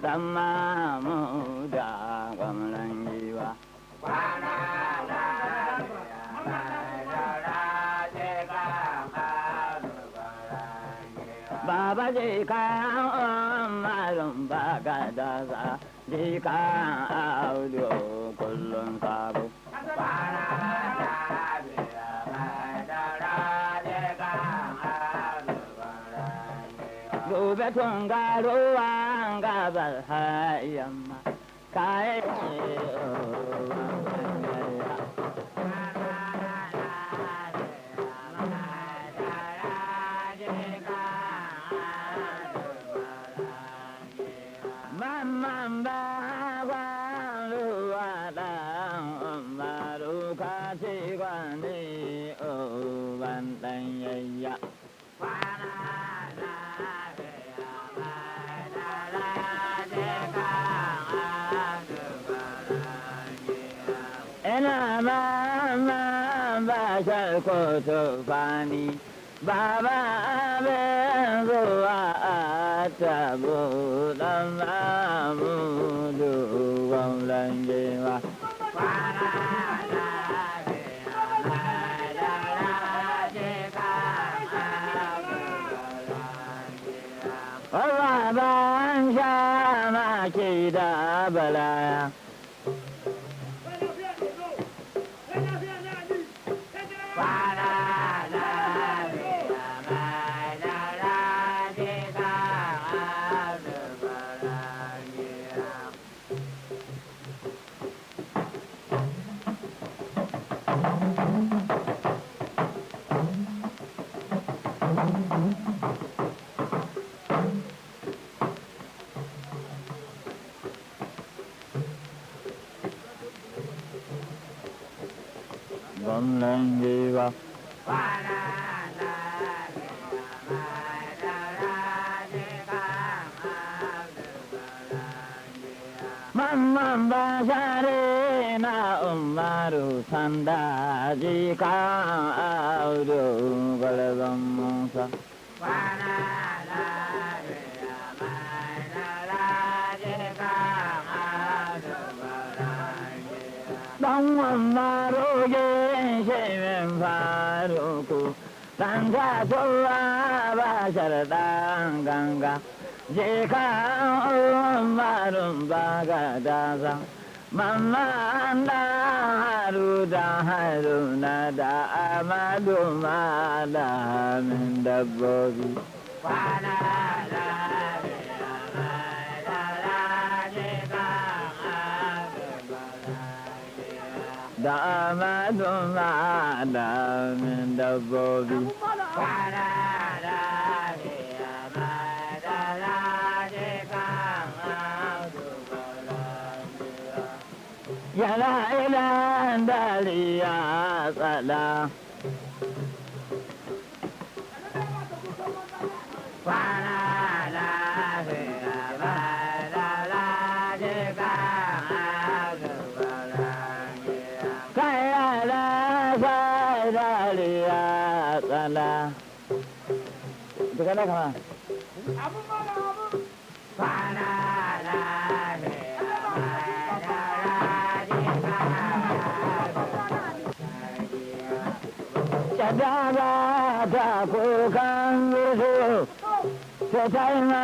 ɗan mamu da gwamnan yiwa. Baba je kan umarun ba gadaza, je kan audu kullum sabo. Gobe tun garuwan gabar hayamma, kayan Mamman ba ruwa ɗan Umaru ka ce gwani uban ɗan yayya. Ina mamman ba sharko tufani, baba abin zuwa a tabo ɗan mamudu gwamnan jewa. Ban sha maki da balaya. Gwamnan giwa. Mamman ba share na Umaru Sanda jika audu gwalban Musa. marogin shemin faruku ɗan kasuwa ba sharɗan ganga je ka umarun ba ga dasa mamma da haru da haruna da amadu malamin dabbobi kwana da amadu malamin dabbobi yana ilan dariya tsala kwana lafiya Tukana kama? Cadara ta kukan rusu, ta taima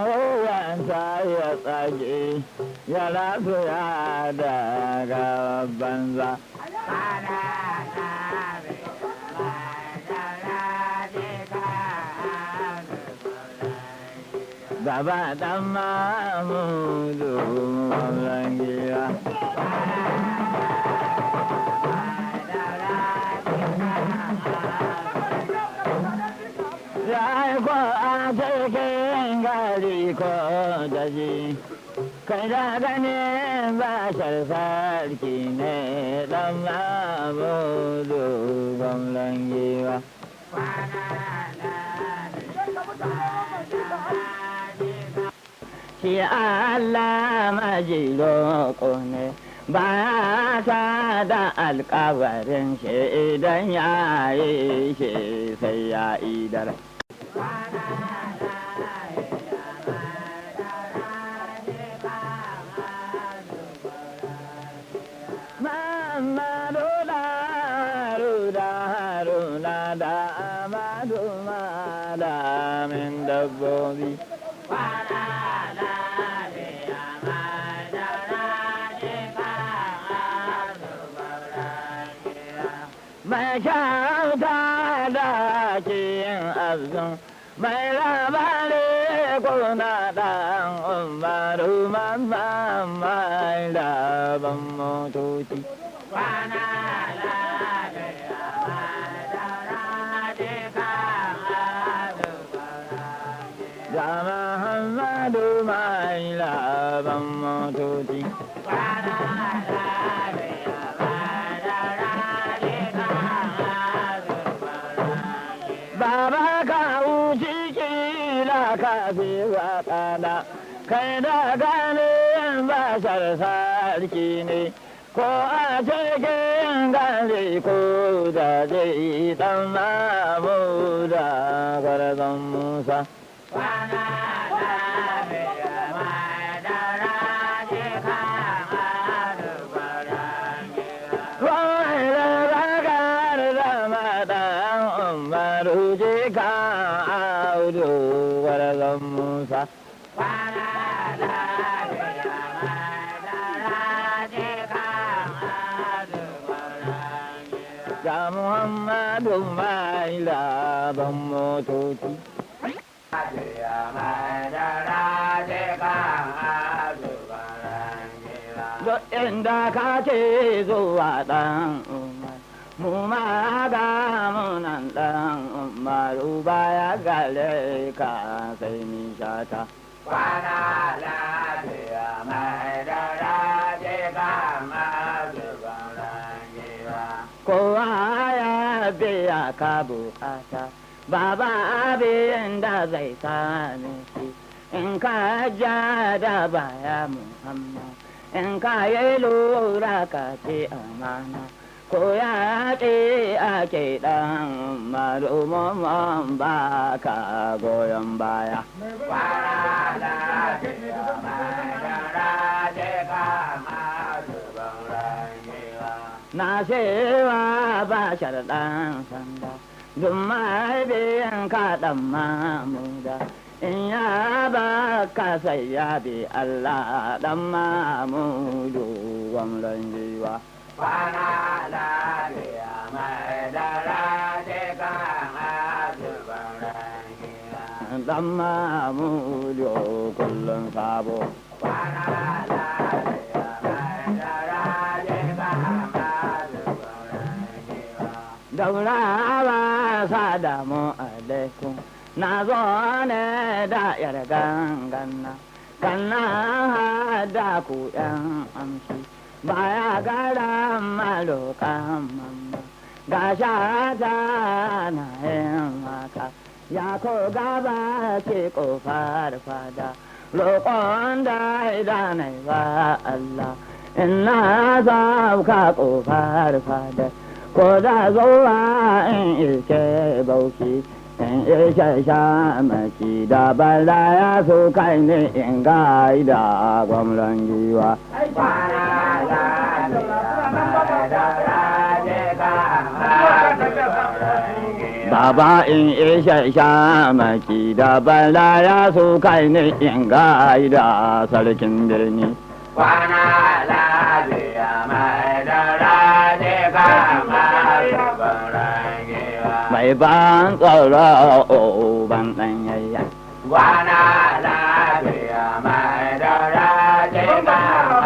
wuyanta ya tsage, ya lafiya daga banza. Gaba ɗan mamudu rangiya. Ya ko a cikin gari ko daji, kai da ganin bashar sarki ne ɗan mamudu rangiya. Shi Allah majiro ne ba ta da alkawarin shi idan ya yi shi sai ya idar. Mamadu da haruna da amadu malamin dabbobi. Mai kyauta da kin azun mai labari kuna ɗan umaru mamman mai laban motoci. Kwana lafiya mai daura jika da Muhammadu mai laban motoci. Kwana lafiya mai daura jika Baba ka wuce kila ka fi waƙada, kai da ganin bashar sarki ne, ko a cikin gari ko da zai ɗan mamu da gwarzon Musa. Kwana lafiya mai daura jika Musa. Ya Muhammadu mai laban motoci. Duk inda ka ce zuwa ɗan Umar, mu ma ga munan ɗan Umaru baya gare ka sai ni shata. Kwana lafiya mai daraje ka masu barangewa. Kowa ya biya ka bukata, baba abin da zai same shi. In ka ja da baya Muhammad, in ka yi lura ka ce amana. Ko ya ce ake ɗan marumaman ba ka goyon baya. na cewa ba sharɗan sanda duk mai biyan kaɗan mamuda in ya ba ka sai ya bi Allah ɗan mamudu gwamnan jiwa. Kwana lafiya mai daraje kan asibar rangiya. Dan mamudu kullum sabo. Kwana lafiya mai daraje kan asibar rangiya. Daurawa sadamu alaikum. Na zo ne da yar gangana, kana hada ku yan amshi. Baya gara malokan mamma ga shata na yin haka ya ko gaba ke kofar fada roƙon da idanai ba Allah ina sauka kofar fada ko da zuwa in ishe bauchi in ishe shamaki da bala ya so kai ne in gaida gwamnan giwa. Baba in ishe shamaki da bala ya so kai ne in gaida sarkin birni. Kwana lafiya mai daraje kama mai ban tsoro ban ɗan yayya. Kwana lafiya mai daraje kama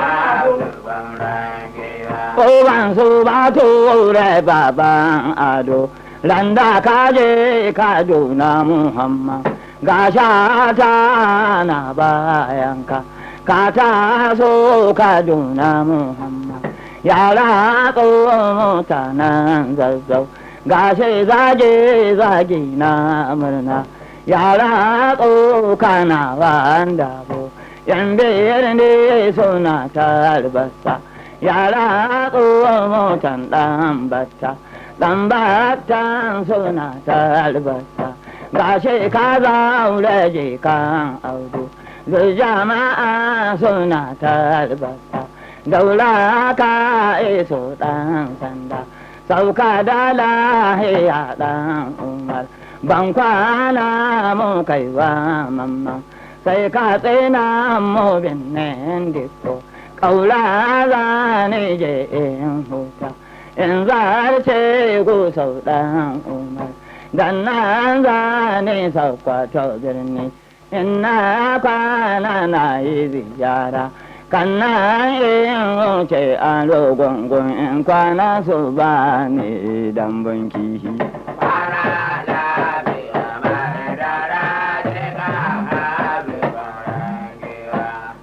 ban su ba ture baban ado. Landa kaje Kaduna Muhammad ga shata na bayanka ka taso Kaduna Muhammad yara mutanen zazzau ga shi zage na murna yara kana wanda bo yan biyar ne suna ta albasa yara mutan dan batta dan batan suna ta albasa ga shi ka zaure je kan audu da jama'a suna ta albasa daula ka iso dan sanda sauka da lahiya dan umar ban kwana mu kai wa mamma sai ka tsina mu binne dikko kaula za ni je in huta in zarce ku sau ɗan umar dan nan za ni saukwato birni in na kwana na yi ziyara kan na in wuce a rogongon in kwana su ba ni dambun kishi.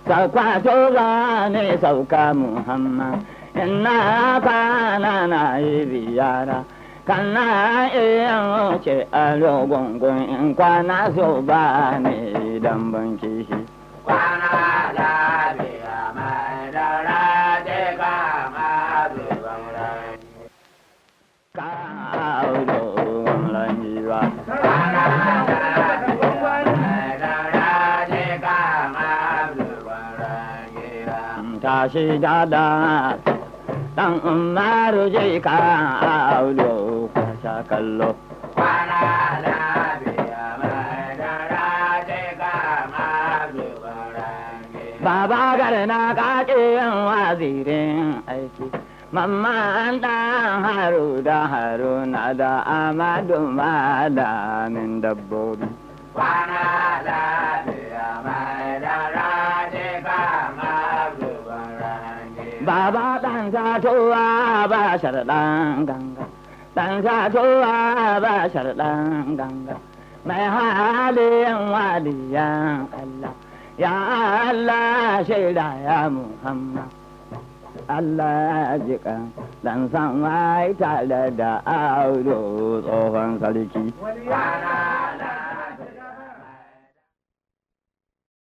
Saukwato za ni sauka Muhammad ina kwana na yi ziyara kana in wuce a rogongon in kwana so ba ne dan banki shi. Kwana lafiya mai dara de kama zuban rai. Ka audo lanjiwa. Kwana lafiya mai dara de kama zuban rai. Tashi dada. Dan umaru je ka aulo ka sha kallo. Kwana lafiya mai dara je ka mazubarange. Baba gare na kake yin wazirin aiki. Mamman dan haru da haruna da amadu malamin dabbobi. Kwana lafiya mai dara je ka Baba ɗan satowa ba sharɗan ganga, ɗan satowa ba sharɗan ganga, mai halin waliyan Allah, ya Allah shaida ya Muhammad. Allah jika ɗan san wai tare da audo tsohon sarki.